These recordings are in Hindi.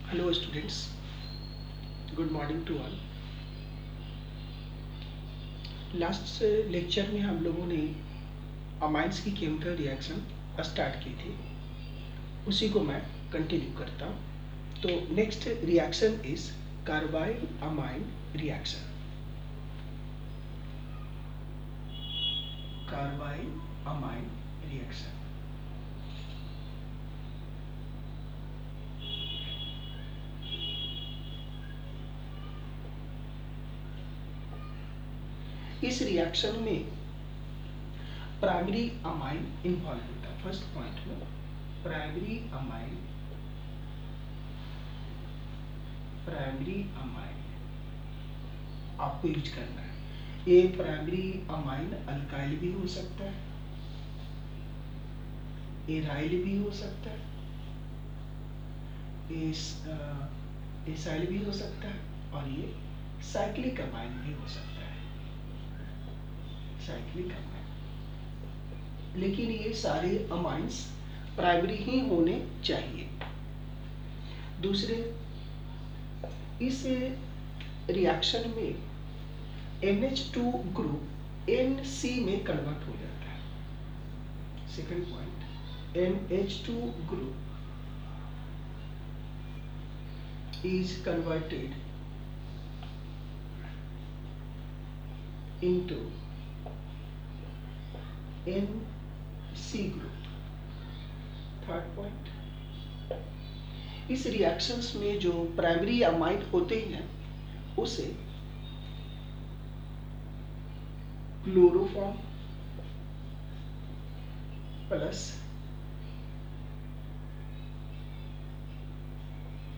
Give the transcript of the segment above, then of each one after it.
Hello students, good morning to all. Last lecture में हम लोगों ने अमाइंस की केमिकल रिएक्शन स्टार्ट की थी, उसी को मैं कंटिन्यू करता हूँ। तो next reaction is carbyl amine reaction. Carbyl amine reaction. इस रिएक्शन में प्राइमरी अमाइन इन्वॉल्व होता है। फर्स्ट पॉइंट में प्राइमरी अमाइन आपको यूज करना है। ये प्राइमरी अमाइन अल्काइल भी हो सकता है, एराइल भी हो सकता है, एसाइल भी हो सकता है, और ये साइक्लिक अमाइन भी हो सकता है, साइक्लिक अमाइन। लेकिन ये सारे अमाइंस प्राइमरी ही होने चाहिए। दूसरे, इस रिएक्शन में NH2 ग्रुप NC में कन्वर्ट हो जाता है। Second point, NH2 group is converted into NC group। Third point, इस रिएक्शंस में जो प्राइमरी अमाइन होते हैं उसे क्लोरोफॉर्म प्लस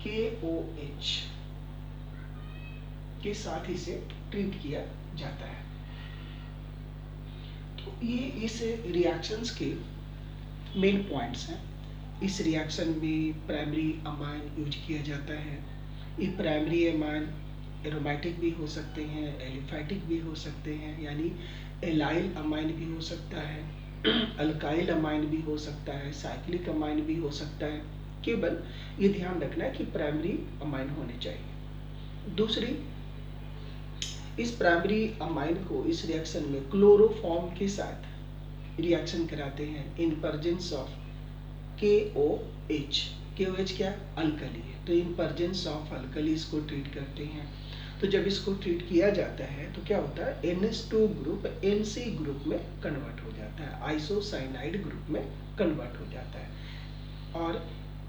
KOH के साथ इसे ट्रीट किया जाता है। तो ये इस रिएक्शंस के मेन पॉइंट्स हैं। इस रिएक्शन में प्राइमरी अमाइन यूज किया जाता है। ये प्राइमरी अमाइन एरोमेटिक भी हो सकते हैं, एलिफैटिक भी हो सकते हैं, यानी एलाइल अमाइन भी हो सकता है, अल्काइल अमाइन भी हो सकता है, साइक्लिक अमाइन भी हो सकता है। केवल ये ध्यान रखना है कि प्राइमरी अमाइन होने चाहिए। दूसरी, इस प्राइमरी अमाइन को इस रिएक्शन में क्लोरोफॉर्म के साथ रिएक्शन कराते हैं in presence of KOH। KOH क्या? अल्कली है, तो इन प्रेजेंस ऑफ अल्कली इसको ट्रीट करते हैं। तो जब इसको ट्रीट किया जाता है तो क्या होता है, NH2 ग्रुप NC ग्रुप में कन्वर्ट हो जाता है, आइसोसाइनाइड ग्रुप में कन्वर्ट हो जाता है। और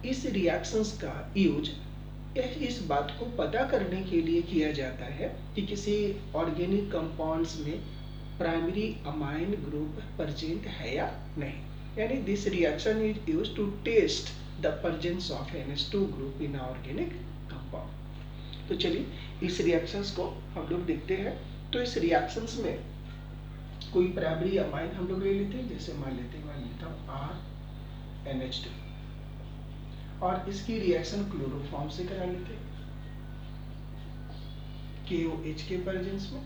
इस रिएक्शंस का यूज इस बात को पता करने के लिए किया जाता है कि किसी ऑर्गेनिक कंपाउंड्स में प्राइमरी अमाइन ग्रुप प्रेजेंट है या नहीं। यानी this reaction is used to test the presence of NH2 group in organic compound. तो चलिए इस रिएक्शंस को हम लोग देखते हैं। तो इस रिएक्शंस में कोई प्राइमरी अमाइन हम लोग ले लेते हैं, जैसे मान लेता हूँ RNH2, और इसकी रिएक्शन क्लोरोफॉर्म से करा लेते हैं KOH के प्रेजेंस में।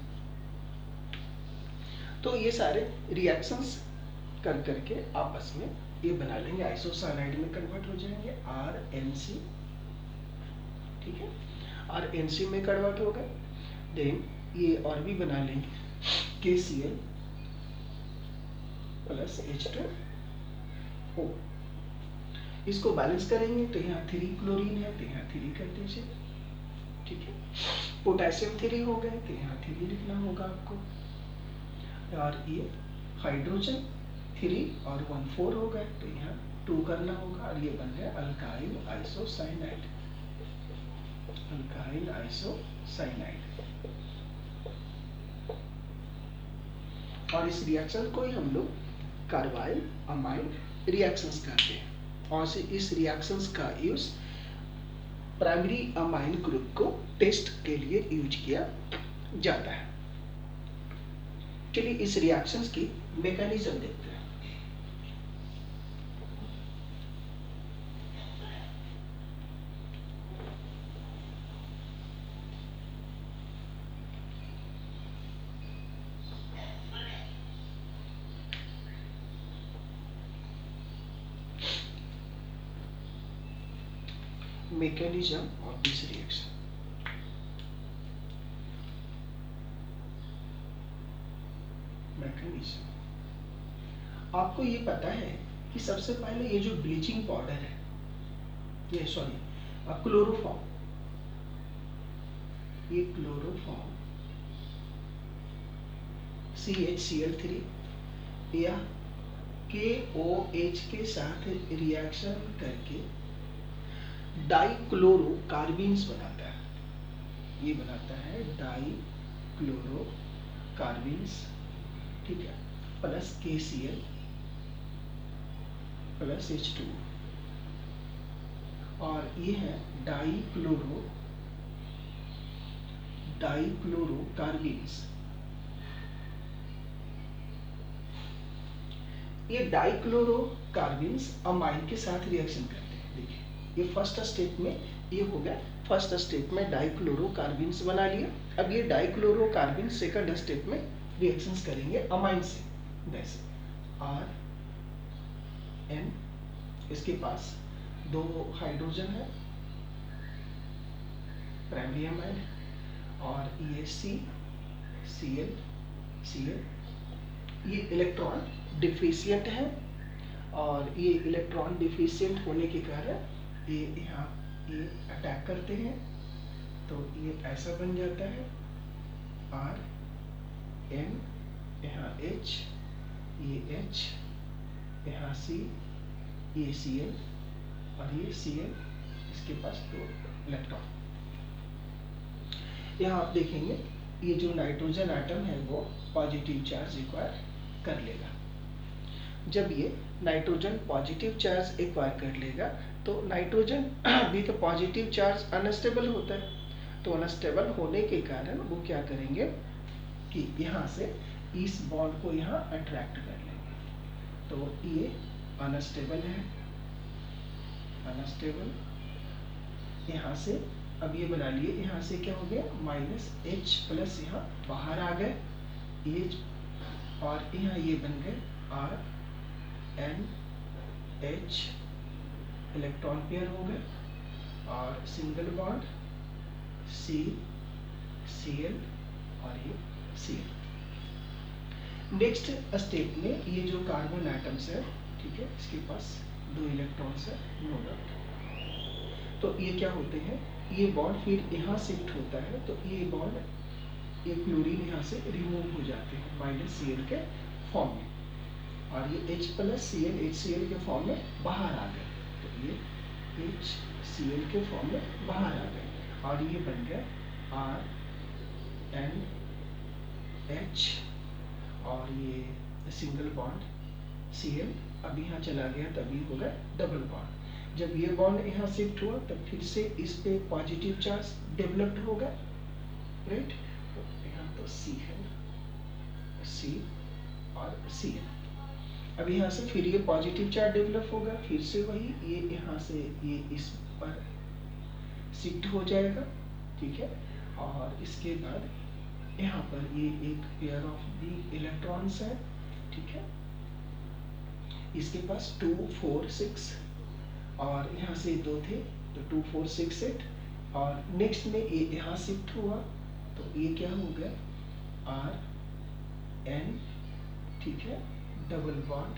तो ये सारे रिएक्शंस कर करके आपस में ये बना लेंगे, आइसोसाइनाइड में कन्वर्ट हो जाएंगे RNC। ठीक है, RNC में कन्वर्ट हो गए। देन ये और भी बना लेंगे KCl प्लस H2O। इसको बैलेंस करेंगे तो यहाँ 3 क्लोरीन है, तो यहाँ 3 कर दीजिए। ठीक है, पोटेशियम 3 हो गए, तो यहाँ 3 लिखना होगा आपको। और ये हाइड्रोजन 3 और 1 4 हो गए, तो यहाँ 2 करना होगा, और ये बन गया अल्काइल आइसोसाइनाइड। Alkyl isocyanide. और इस रिएक्शन को ही हम लोग कार्बाइल अमाइन रिएक्शंस कहते हैं। और इस रिएक्शंस का यूज प्राइमरी अमाइन ग्रुप को टेस्ट के लिए यूज किया जाता है। चलिए इस रिएक्शंस की मैकेनिज्म देखते हैं। mechanism of this reaction. Mechanism, आपको ये पता है कि सबसे पहले ये जो ब्लीचिंग पाउडर है, ये सॉरी क्लोरोफॉर्म, ये क्लोरोफॉर्म CHCl3 या KOH के साथ रिएक्शन करके डाइक्लोरोकार्बिन्स बनाता है। ये बनाता है डाइक्लोरोकार्बिन्स, ठीक है, प्लस KCl प्लस H2, और ये है डाइक्लोरोकार्बिन्स। ये डाइक्लोरोकार्बिन्स अमाइन के साथ रिएक्शन करते हैं। देखिए ये फर्स्ट स्टेप में ये हो गया, फर्स्ट स्टेप में डाइक्लोरोकार्बिन्स बना लिया। अब ये डाइक्लोरोकार्बिन सेकंड स्टेप में रिएक्शंस करेंगे अमाइन से, जैसे RN, इसके पास 2 हाइड्रोजन है प्राइमरी अमाइन, और ये CCl, ये इलेक्ट्रॉन डिफिशिएंट है, और ये इलेक्ट्रॉन डिफिशिएंट होने के कारण ये यहाँ ये अटैक करते हैं, तो ये ऐसा बन जाता है RN, यहाँ H, ये H, यहाँ C, ये Cl, और ये Cl, इसके पास 2 इलेक्ट्रॉन। यहाँ आप देखेंगे ये जो नाइट्रोजन एटम है वो पॉजिटिव चार्ज एक्वायर कर लेगा। जब ये नाइट्रोजन पॉजिटिव चार्ज एक्वायर कर लेगा तो नाइट्रोजन भी तो पॉजिटिव चार्ज अनस्टेबल होता है, तो अनस्टेबल होने के कारण वो क्या करेंगे कि यहाँ से इस बॉन्ड को यहाँ अट्रैक्ट कर लेंगे। तो ये अनस्टेबल है, अनस्टेबल, यहाँ से अब ये बना लिए, यहाँ से क्या हो गया -H+, यहाँ बाहर आ गए H, और यहाँ ये बन गए RNH, इलेक्ट्रॉन पेयर हो गए, और सिंगल बॉन्ड CCl, और ये Cl। नेक्स्ट स्टेप में ये जो कार्बन एटम्स है, ठीक है, इसके पास 2 इलेक्ट्रॉन्स है, नो डाउट, तो ये क्या होते हैं, ये बॉन्ड फिर यहाँ शिफ्ट होता है, तो ये बॉन्ड, ये क्लोरीन यहाँ से रिमूव हो जाते हैं -Cl के फॉर्म में, और ये H+Cl HCl के फॉर्म में बाहर आ गए, तो ये HCl के फॉर्म में बाहर आ गए, और ये बन गया RNH, और ये सिंगल बॉन्ड Cl, अब यहाँ चला गया तभी होगा डबल बॉन्ड। जब ये बॉन्ड यहाँ शिफ्ट हुआ तब फिर से इस पे पॉजिटिव चार्ज डेवलप्ड होगा, राइट, तो यहाँ तो C है, C और Cl। अब यहाँ से फिर ये पॉजिटिव चार्ज डेवलप होगा, फिर से वही ये यहाँ से ये इस पर शिफ्ट हो जाएगा, ठीक है, और इसके बाद यहाँ पर ये एक पेयर ऑफ दी इलेक्ट्रॉन्स है, ठीक है, इसके पास 2 4 6, और यहाँ से 2 थे तो 2 4 6 8, और नेक्स्ट में ये यहाँ शिफ्ट हुआ तो ये क्या हो गया RN, ठीक है, डबल बॉन्ड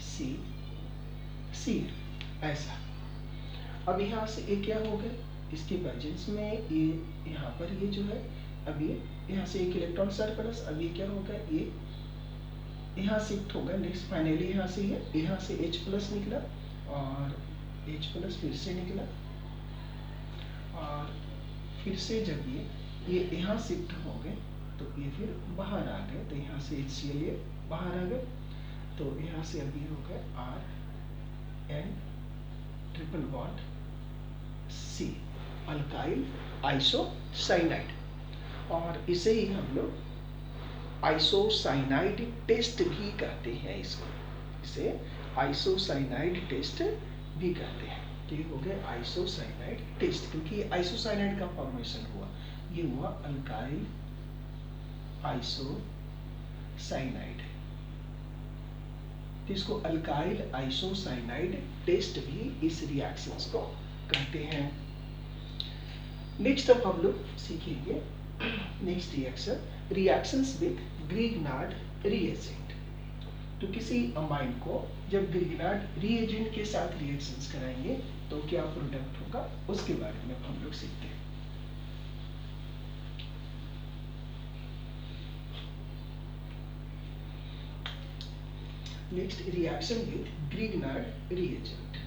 CCl, ऐसा। अब यहाँ से ये क्या हो गया, इसके प्रेजेंस में ये यहाँ पर ये जो है, अब ये यहाँ से एक इलेक्ट्रॉन सरप्लस, अब ये क्या होगा, ये यहाँ शिफ्ट होगा, नेक्स्ट फाइनली यहाँ से यहाँ से H+ निकला, और H+ फिर से निकला, और फिर से जब ये यहाँ शिफ्ट हो गए तो ये फिर बाहर आ गए, तो यहाँ से HCl ये बाहर आ गए, तो यहाँ से अभी हो गए RN triple bond C, alkyl isocyanide, और इसे ही हम लोग आइसोसाइनाइड टेस्ट भी कहते हैं, इसको, इसे आइसोसाइनाइड टेस्ट भी कहते हैं। तो ये हो गया आइसोसाइनाइड टेस्ट, क्योंकि ये आइसोसाइनाइड का फॉर्मेशन हुआ, ये हुआ अल्काइल आइसोसाइनाइड, तो इसको अल्काइल आइसोसाइनाइड टेस्ट भी इस रिएक्शंस को कहते हैं। नेक्स्ट अब हम लोग सीखेंगे next reaction, reactions with Grignard reagent. तो किसी अमाइन को जब ग्रिग्नार्ड रिएजेंट के साथ रिएक्शंस कराएंगे तो क्या प्रोडक्ट होगा, उसके बारे में हम लोग सीखते हैं। Next, reaction with Grignard reagent.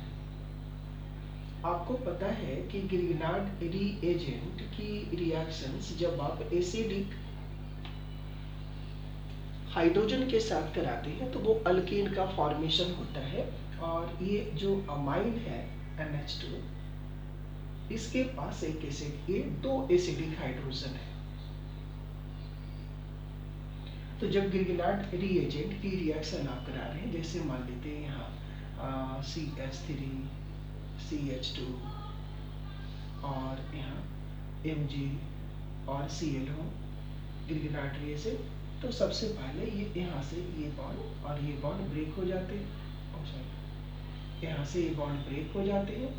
आपको पता है कि ग्रिग्नार्ड रिएजेंट की रिएक्शंस जब आप एसिडिक हाइड्रोजन के साथ कराते हैं तो वो अल्केन का फॉर्मेशन होता है। और ये जो अमाइन है NH2, इसके पास एक एसिड, ये दो एसिडिक हाइड्रोजन है। तो जब ग्रिग्नार्ड रिएजेंट की रिएक्शन आप करा रहे हैं, जैसे मान लेते हैं यहाँ CH3 CH2 और यहाँ Mg और Cl हो ग्रिग्नार्ड रिएजेंट, तो सबसे पहले ये यहाँ से ये बॉन्ड और ये बॉन्ड ब्रेक हो जाते हैं, यहाँ से ये बॉन्ड ब्रेक हो जाते हैं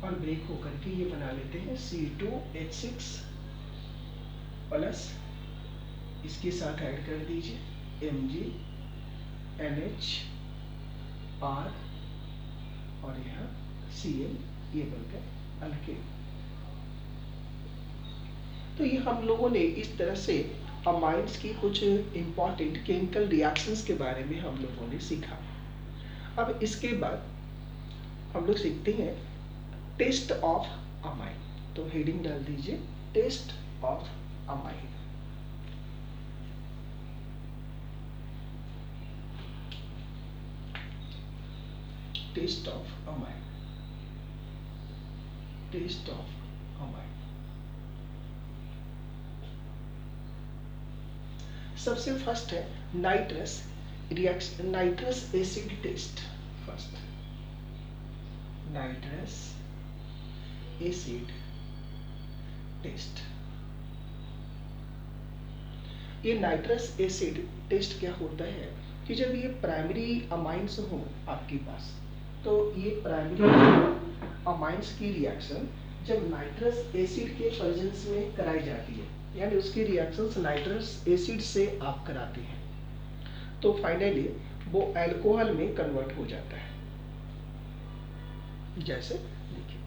और ब्रेक होकर के ये बना लेते हैं C2H6 प्लस, इसके साथ ऐड कर दीजिए Mg NH R और यहाँ Cl, ये बनकर अल्केन। तो ये हम लोगों ने इस तरह से अमाइंस की कुछ इंपॉर्टेंट केमिकल रिएक्शंस के बारे में हम लोगों ने सीखा। अब इसके बाद हम लोग सीखते हैं टेस्ट ऑफ अमाइन। तो हेडिंग डाल दीजिए test of amine. Test of amine, test of amine. सबसे फर्स्ट है nitrous reaction, nitrous acid test. First nitrous acid test. ये नाइट्रस एसिड टेस्ट क्या होता है कि जब ये प्राइमरी अमाइंस हो आपके पास, तो ये प्राइमरी अमाइंस की रिएक्शन जब नाइट्रस एसिड के प्रेजेंस में कराई जाती है, यानी उसकी रिएक्शंस नाइट्रस एसिड से आप कराते हैं, तो फाइनली वो अल्कोहल में कन्वर्ट हो जाता है। जैसे देखिए,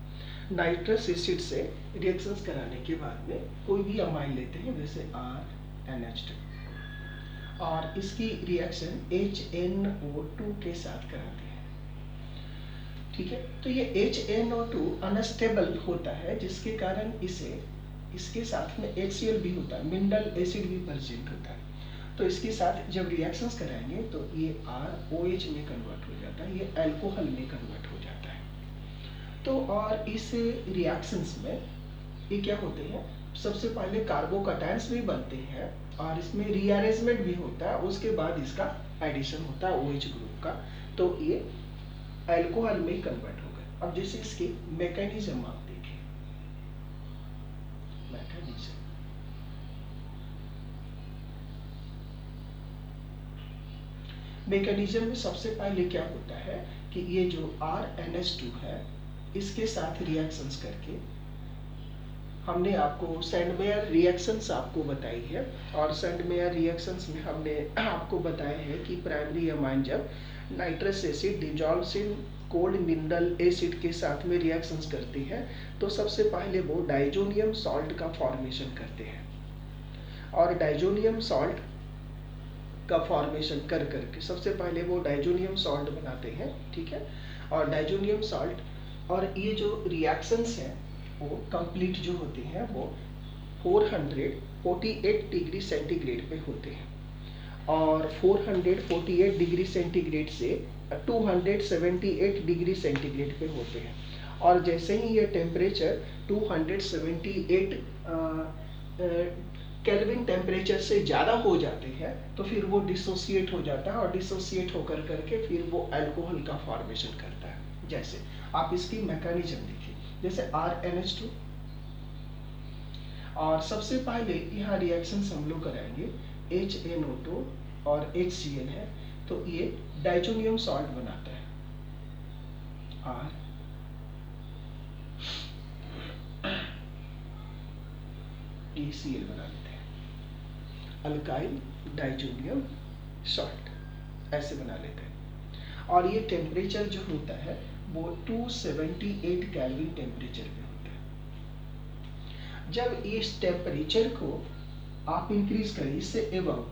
नाइट्रस एसिड से रिएक्शंस कराने के बाद में कोई भी अमाइन लेते हैं, जैसे RNH2, और इसकी रिएक्शन HNO2 के साथ कराते हैं। ठीक है, तो ये HNO2 अनस्टेबल होता है, जिसके कारण इसे इसके साथ में HCl भी होता है, मिनरल एसिड भी प्रेजेंट होता है। तो इसके साथ जब रिएक्शंस कराएंगे तो ये ROH में कन्वर्ट हो जाता है, ये अल्कोहल में कन्वर्ट हो जाता है। तो और इस रिएक्शंस में ये क्या होते हैं, सबसे पहले कार्बोकैटायंस भी बनते हैं और इसमें रीअरेंजमेंट भी होता है, उसके बाद इसका एडिशन होता है OH ग्रुप का, तो ये अल्कोहल में कन्वर्ट हो गए। अब जैसे इसके मैकेनिज्म आप देखें, मैकेनिज्म मैकेनिज्म में सबसे पहले क्या होता है कि ये जो RNH2 है, इसके साथ रिएक्शंस करके हमने आपको सैंडमेयर रिएक्शंस आपको बताई है, और सैंडमेयर रिएक्शंस में हमने आपको बताया है कि प्राइमरी अमाइन जब nitrous acid dissolves in cold mineral acid के साथ में रिएक्शंस करते हैं, तो सबसे पहले वो डाइजोनियम सॉल्ट का फॉर्मेशन करते हैं, और डाइजोनियम सॉल्ट का फॉर्मेशन कर करके सबसे पहले वो डाइजोनियम सॉल्ट बनाते हैं। ठीक है, और डाइजोनियम सॉल्ट और ये जो रिएक्शंस हैं वो कंप्लीट जो होते हैं वो 448 डिग्री सेंटीग्रेड पे होते हैं, और 448 डिग्री सेंटीग्रेड से 278 डिग्री सेंटीग्रेड पे होते हैं। और जैसे ही ये टेम्परेचर 278 केल्विन टेम्परेचर से ज़्यादा हो जाते हैं, तो फिर वो डिसोसिएट हो जाता है, और डिसोसिएट होकर करके फिर वो अल्कोहल का फॉर्मेशन करता है। जैसे आप इसकी मैकेनिज्म देखिए, जैसे RNH2, और सबसे पहले यहाँ रिएक्शंस हम लोग कराएंगे HNO2 और HCl है, तो ये डाइजोनियम सॉल्ट बनाता है ये Cl बना लेते हैं, अल्काइल डाइजोनियम सॉल्ट ऐसे बना लेते हैं। और ये टेम्परेचर जो होता है वो 278 केल्विन टेम्परेचर पे होता है। जब इस टेम्परेचर को आप इंक्रीज करें इससे एबव,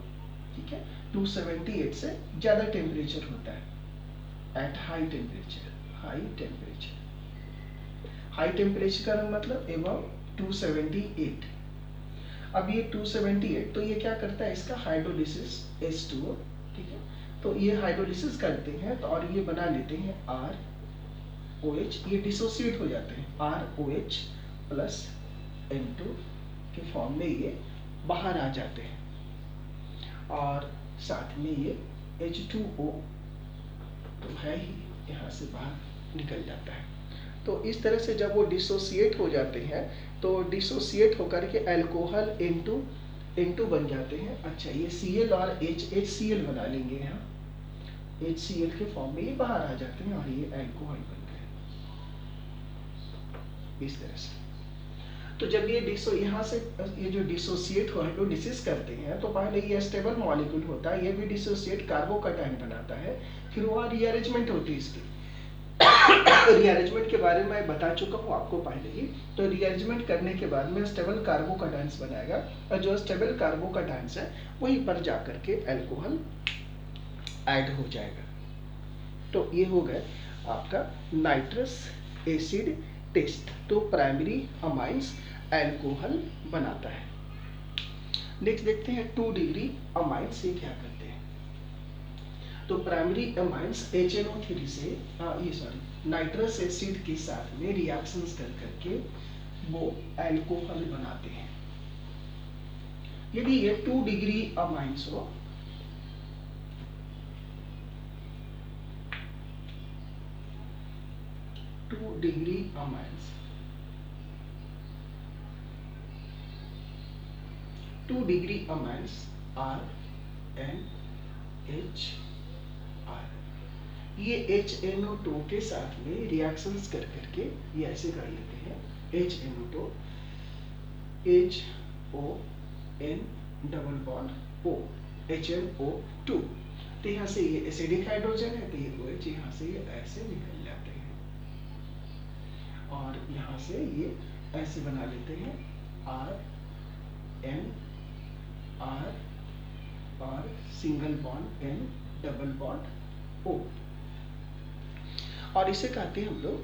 ठीक है, 278 से ज़्यादा टेम्परेचर होता है at high temperature, high temperature का मतलब एबव 278। अब ये 278 तो ये क्या करता है, इसका हाइड्रोलिसिस H2O, ठीक है, तो ये हाइड्रोलिसिस करते हैं तो और ये बना लेते हैं ROH, ये डिसोसिएट हो जाते हैं ROH प्लस N2 के फॉर्म में ये बाहर आ जाते हैं, और साथ में ये H2O तो है ही, यहाँ से बाहर निकल जाता है। तो इस तरह से जब वो डिसोसिएट हो जाते हैं तो डिसोसिएट होकर के अल्कोहल N2 बन जाते हैं। अच्छा, ये Cl और HCl बना लेंगे, यहाँ HCl के फॉर्म में ये बाहर आ जाते हैं और ये अल्कोहल बन गए इस तरह से। तो जब ये यहाँ से ये जो डिसोसिएट हाइड्रोलिसिस करते हैं तो पहले ये स्टेबल मॉलिक्यूल होता है, ये भी डिसोसिएट कार्बोकैटायन बनाता है, फिर वहाँ रीअरेंजमेंट होती है इसकी। रीअरेंजमेंट के बारे में मैं बता चुका हूँ आपको पहले ही। तो रीअरेंजमेंट करने के बाद में स्टेबल कार्बोकैटायंस बनाएगा, और जो स्टेबल कार्बोकैटायंस है वहीं पर जाकर के अल्कोहल ऐड हो जाएगा। तो ये हो गया आपका नाइट्रस एसिड टेस्ट। तो प्राइमरी अमाइंस अल्कोहल बनाता है। नेक्स्ट देखते हैं 2 डिग्री अमाइंस से क्या करते हैं। तो प्राइमरी अमाइंस HNO3 से नाइट्रस एसिड के साथ में रिएक्शंस कर करके वो अल्कोहल बनाते हैं। यदि ये 2 डिग्री अमाइंस हो, degree amines 2 degree amines RNHR, ये HNO2 के साथ में रिएक्शंस कर करके ये ऐसे कर लेते हैं, HNO2 HON double bond O HNO2। तो यहाँ से ये एसिडिक हाइड्रोजन है तो ये OH यहाँ से ये ऐसे निकल जाते हैं, और यहाँ से ये ऐसे बना लेते हैं RNR और single bond N double bond O, और इसे कहते हैं हम लोग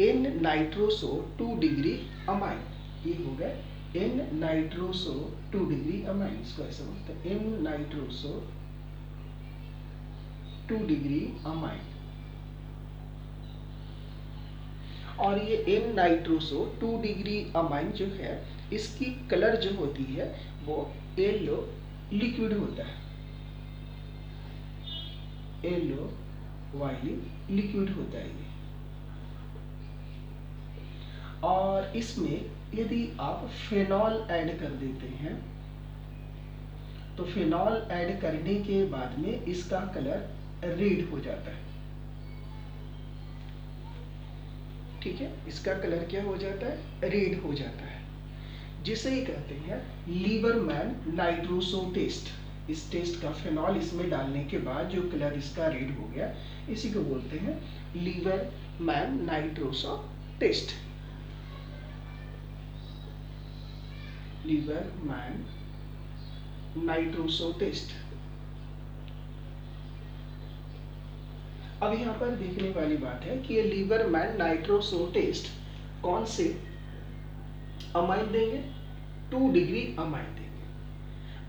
N नाइट्रोसो 2 डिग्री अमाइन। ये हो गया N नाइट्रोसो 2 डिग्री अमाइन, इसको ऐसे बोलते हैं N नाइट्रोसो 2 डिग्री अमाइन। और ये N नाइट्रोसो 2 डिग्री अमाइन जो है इसकी कलर जो होती है वो येलो लिक्विड होता है, येलो वायलेट लिक्विड होता है ये। और इसमें यदि आप फेनॉल ऐड कर देते हैं तो फेनॉल ऐड करने के बाद में इसका कलर रेड हो जाता है, ठीक है, इसका कलर क्या हो जाता है, रेड हो जाता है, जिसे ही कहते हैं लीवरमैन नाइट्रोसो टेस्ट। इस टेस्ट का फेनॉल इसमें डालने के बाद जो कलर इसका रेड हो गया, इसी को बोलते हैं Liebermann nitroso test. Liebermann nitroso test. अब यहाँ पर देखने वाली बात है कि ये लीवरमैन नाइट्रोसो टेस्ट कौन से अमाइन देंगे, 2 डिग्री अमाइन देंगे,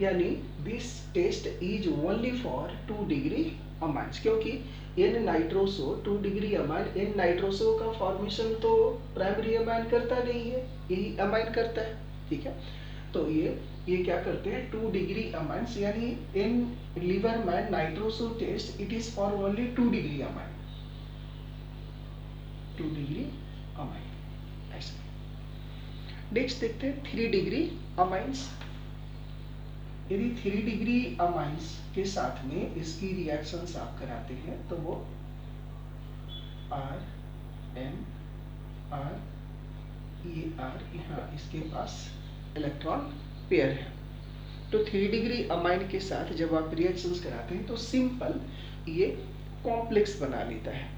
यानी this test is only for 2 degree amines, क्योंकि N nitroso 2 degree amine, N nitroso का फॉर्मेशन तो प्राइमरी अमाइन करता नहीं है, यही अमाइन करता है, ठीक है। तो ये क्या करते हैं 2 डिग्री अमाइंस, यानी in Liebermann nitroso test it is for only 2 degree amine, 2 degree amine ऐसा। नेक्स्ट देखते हैं 3 डिग्री अमाइंस। यदि 3 डिग्री अमाइंस के साथ में इसकी रिएक्शंस आप कराते हैं तो वो R N R, ये R यहाँ इसके पास इलेक्ट्रॉन पेयर है। तो 3 डिग्री अमाइन के साथ जब आप रिएक्शंस कराते हैं तो सिंपल ये कॉम्प्लेक्स बना लेता है,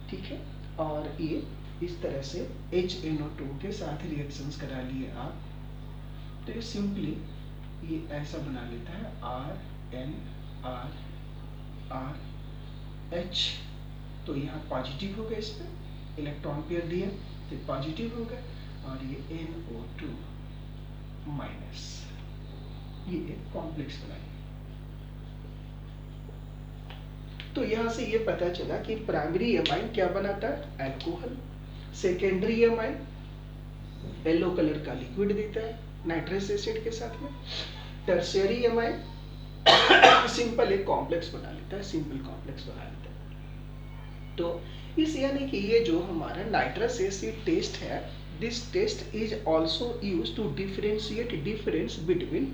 ठीक है। और ये इस तरह से HNO2 के साथ रिएक्शंस करा लिए आप, तो ये सिंपली ये ऐसा बना लेता है RNRRH। तो यहाँ पॉजिटिव हो गया, इस पर इलेक्ट्रॉन पेयर दिया तो पॉजिटिव हो गया, और ये NO2 माइनस, ये एक कॉम्प्लेक्स बनाइए। तो यहाँ से ये पता चला कि प्राइमरी अमाइन क्या बनाता है, alcohol. Secondary amine yellow colour का लिक्विड देता है नाइट्रस एसिड के साथ में। टर्शियरी अमाइन सिंपल एक कॉम्प्लेक्स बना लेता है, सिंपल कॉम्प्लेक्स बना लेता है। तो इस यानी कि ये जो हमारा नाइट्रस एसिड टेस्ट है, this test is also used to differentiate difference between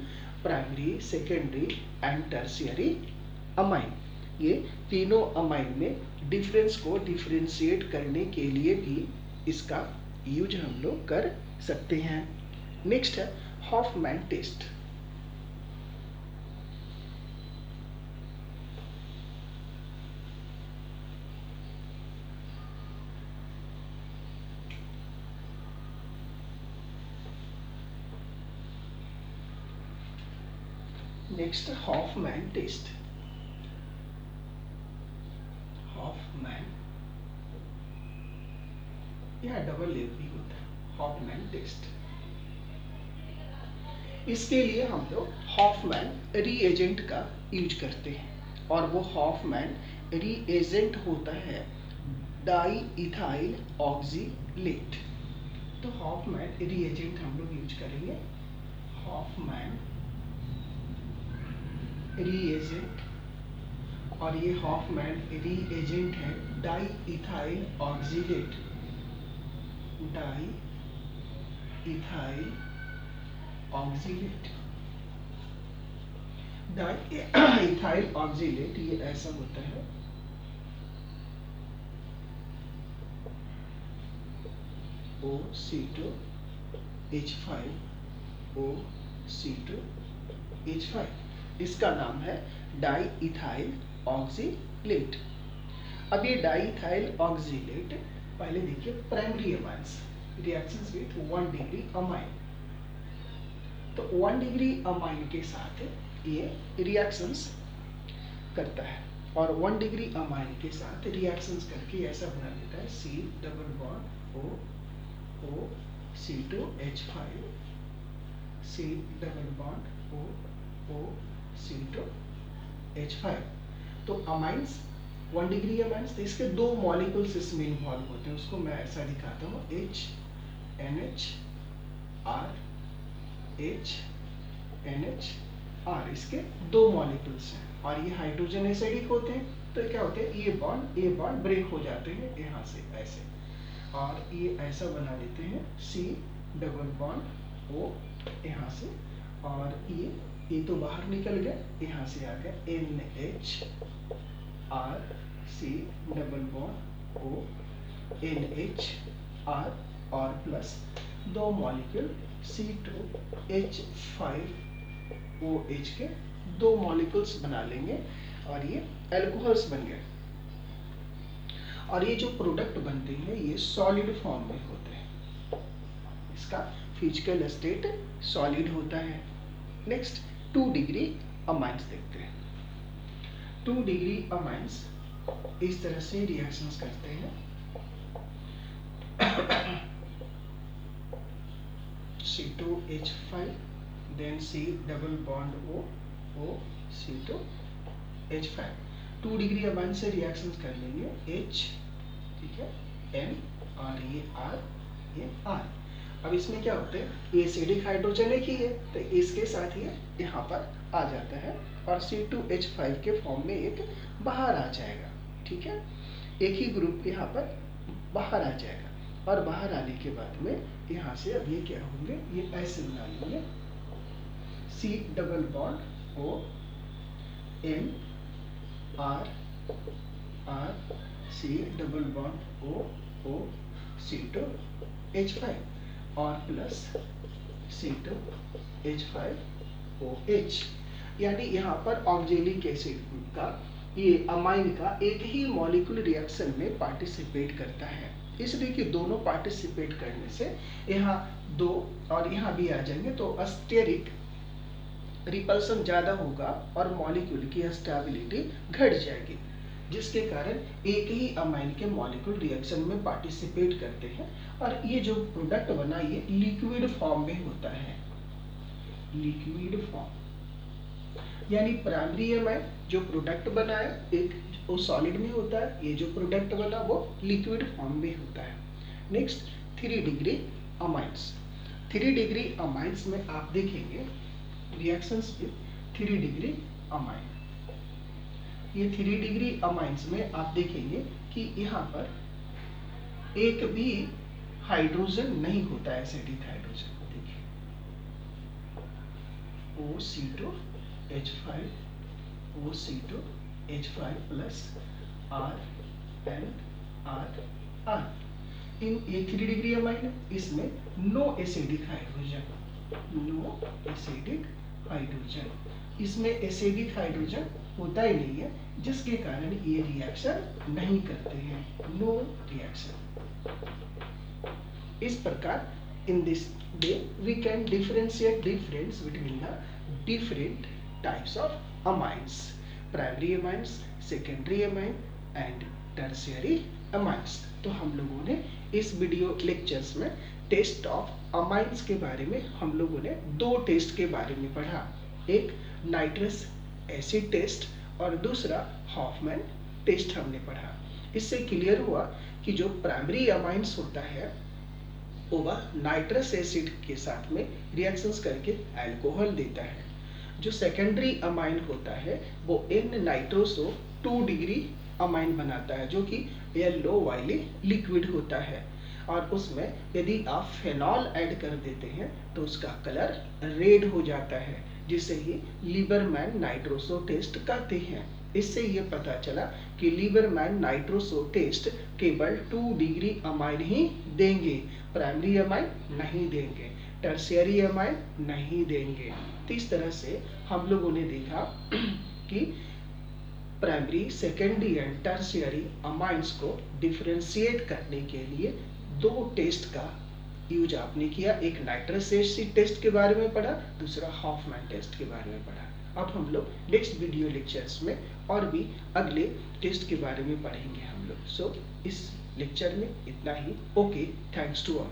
primary, secondary and tertiary amine. ये तीनों अमाइन में डिफरेंस को डिफरेंशिएट करने के लिए भी इसका यूज हम लोग कर सकते हैं। नेक्स्ट है Hofmann test. Next Hofmann test. Hofmann, यह डबल ए भी होता है, हॉफमैन टेस्ट। इसके लिए हम लोग हॉफमैन रीएजेंट का यूज करते हैं, और वो हॉफमैन रीएजेंट होता है डाई इथाइल ऑक्सीलेट। तो हॉफमैन रीएजेंट हम लोग यूज करेंगे, हॉफमैन रीएजेंट, और ये हॉफमैन रीएजेंट है di ethyl oxalate, di ethyl oxalate. Di ethyl oxalate ये ऐसा होता है, OC2H5, इसका नाम है डाई इथाइल ऑक्सीलेट। अब ये डाई इथाइल ऑक्सीलेट, पहले देखिए primary amines, reactions with 1 degree amine. तो 1 डिग्री अमाइन के साथ ये रिएक्शंस करता है, और 1 डिग्री अमाइन के साथ रिएक्शंस करके ऐसा बना देता है C double bond O C2H5, C double bond O C2H5। तो अमाइंस 1 डिग्री अमाइंस, तो इसके 2 मॉलिक्यूल्स इसमें इन्वॉल्व होते हैं, उसको मैं ऐसा दिखाता हूँ, HNHR, इसके 2 मॉलिक्यूल्स हैं, और ये हाइड्रोजन एसिडिक होते हैं। तो क्या होते हैं, ये बॉन्ड ब्रेक हो जाते हैं यहाँ से ऐसे, और ये ऐसा बना लेते हैं C डबल बॉन्ड O यहाँ से, और ये तो बाहर निकल गया, यहाँ से आ गया NHR, C double bond O NHR, और प्लस 2 मॉलिक्यूल C2H5OH के 2 मॉलिक्यूल्स बना लेंगे, और ये अल्कोहल्स बन गए। और ये जो प्रोडक्ट बनते हैं ये सॉलिड फॉर्म में होते हैं, इसका फिजिकल स्टेट सॉलिड होता है। नेक्स्ट 2 डिग्री अमाइंस देखते हैं। 2 डिग्री अमाइंस इस तरह से रिएक्शंस करते हैं, C2H5 then C double bond O C2H5। 2 degree amine से रिएक्शंस कर लेंगे H, ठीक है, N, और ये R, ये R। अब इसमें क्या होता है, ये एसिडिक हाइड्रोजन एक ही है, तो इसके साथ ये यहाँ पर आ जाता है, और C2H5 के फॉर्म में एक बाहर आ जाएगा, ठीक है, एक ही ग्रुप यहाँ पर बाहर आ जाएगा। और बाहर आने के बाद में यहाँ से अब ये क्या होंगे, ये ऐसे बना लेंगे C double bond O N R R C double bond O C2H5, और प्लस C2H5OH। यानी यहाँ पर ऑक्जेलिक एसिड का ये अमाइन का एक ही मॉलिक्यूल रिएक्शन में पार्टिसिपेट करता है, इसलिए कि दोनों पार्टिसिपेट करने से यहाँ दो और यहाँ भी आ जाएंगे तो स्टेरिक रिपल्सन ज़्यादा होगा और मॉलिक्यूल की स्टेबिलिटी घट जाएगी, जिसके कारण एक ही अमाइन के मॉलिक्यूल रिएक्शन में पार्टिसिपेट करते हैं और ये जो प्रोडक्ट बना ये लिक्विड फॉर्म में होता है, लिक्विड फॉर्म। यानी प्राइमरी अमाइन जो प्रोडक्ट बना है एक वो सॉलिड में होता है, ये जो प्रोडक्ट बना वो लिक्विड फॉर्म में होता है। Next 3 degree amines. 3 degree amines में आप देखेंगे रिएक्शंस विद 3 डिग्री अमाइन। ये 3 डिग्री अमाइंस में आप देखेंगे कि यहाँ पर एक भी हाइड्रोजन नहीं होता है, एसिडिक हाइड्रोजन। देखिए OC2H5 OC2H5 plus R and R। इन ये 3 डिग्री अमाइन है, इसमें no acidic hydrogen, no acidic hydrogen, इसमें एसिडिक हाइड्रोजन होता ही नहीं है, जिसके कारण ये रिएक्शन नहीं करते हैं, नो रिएक्शन। इस प्रकार in this way we can differentiate difference between the different types of amines, primary amines, secondary amine and tertiary amines। तो हम लोगों ने इस वीडियो लेक्चर्स में टेस्ट ऑफ अमाइंस के बारे में हम लोगों ने 2 टेस्ट के बारे में पढ़ा, एक नाइट्रस एसिड टेस्ट और दूसरा हॉफमैन टेस्ट हमने पढ़ा। इससे क्लियर हुआ कि जो प्राइमरी अमाइंस होता है वो नाइट्रस एसिड के साथ में रिएक्शंस करके अल्कोहल देता है, जो सेकेंडरी अमाइन होता है वो N-नाइट्रोसो 2 डिग्री अमाइन बनाता है, जो कि येलो वाइली लिक्विड होता है और उसमें यदि आप फेनॉल ऐड कर देते हैं तो उसका कलर रेड हो जाता है, जिसे ही लीबरमैन नाइट्रोसो टेस्ट कहते हैं। इससे ये पता चला कि लीबरमैन नाइट्रोसो टेस्ट केवल 2 डिग्री अमाइन ही देंगे, प्राइमरी अमाइन नहीं देंगे, टर्शियरी अमाइन नहीं देंगे। तो इस तरह से हम लोगों ने देखा कि primary, secondary and tertiary amines को डिफरेंशिएट करने के लिए 2 टेस्ट का यूज आपने किया, एक नाइट्रस एसिड टेस्ट के बारे में पढ़ा, दूसरा हॉफमैन टेस्ट के बारे में पढ़ा। अब हम लोग नेक्स्ट वीडियो लेक्चर्स में और भी अगले टेस्ट के बारे में पढ़ेंगे हम लोग। सो इस लेक्चर में इतना ही। Okay, thanks to all.